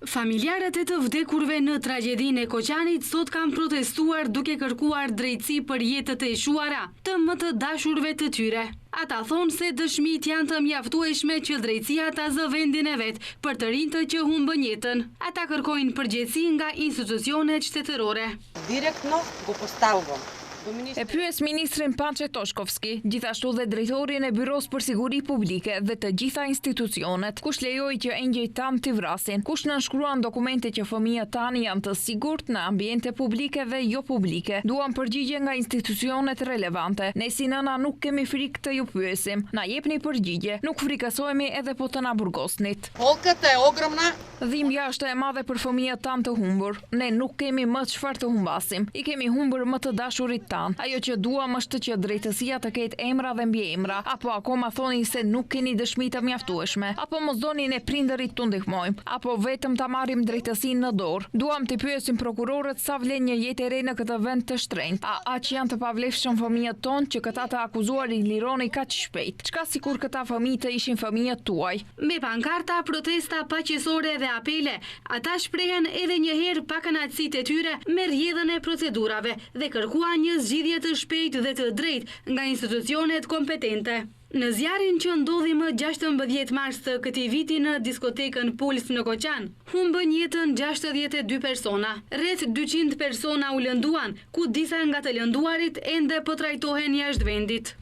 Familjarët e të vdekurve në tragjedinë e Koqanit sot kanë protestuar duke kërkuar drejtësi për jetët e shuara të më të dashurve të tyre. Ata thonë se dëshmit janë të mjaftueshme që drejtësia ta zë vendin e vet për të rinjtë që humbën jetën. Ata kërkojnë përgjegjësi nga institucionet shtetërore. Direktno go postavljam. E pyes ministrin Pançe Toshkovski, gjithashtu dhe drejtorin e Byros për Siguri Publike dhe të gjitha institucionet, kush lejoi që engjëjt tan t'i vrasin, kush nënshkruan dokumente që fëmijët tan janë të sigurt në ambiente publike dhe jo publike. Duam përgjigje nga institucionet relevante. Ne si nëna nuk kemi frikë të ju pyesim. Na jepni përgjigje, nuk frikësohemi edhe po të na burgosnit. Polkata e ogromna. Dhimbja është e madhe për fëmijët tan të humbur. Ne nuk kemi më çfarë të humbasim. I kemi humbur më të dashurit tan. Ajo që duam është që drejtësia të ketë emra dhe mbiemra, apo akoma thoni se nuk keni dëshmi të mjaftueshme, apo mos doni ne prindërit t'u ndihmojmë, apo vetëm ta marrim drejtësinë në dorë. Duam t'i pyesim prokurorët sa vlen një jetë e re në këtë vend të shtrenjtë. A aq janë të pavlefshëm fëmijët tonë që këta të akuzuar i lironi kaq shpejt? Çka sikur këta fëmijë të ishin fëmijët tuaj? Me pankarta, protesta paqësore dhe apele, ata shprehen edhe një herë pakënaqësitë e tyre me rrjedhën e procedurave dhe kërkuan një zgjidhje të shpejtë dhe të drejtë nga institucionet kompetente. Në zjarrin që ndodhi më 16 mars të këtij viti në diskotekën Puls në Koqan, humbën jetën 62 persona. Rreth 200 persona u lënduan, ku disa nga të lënduarit ende po trajtohen jashtë vendit.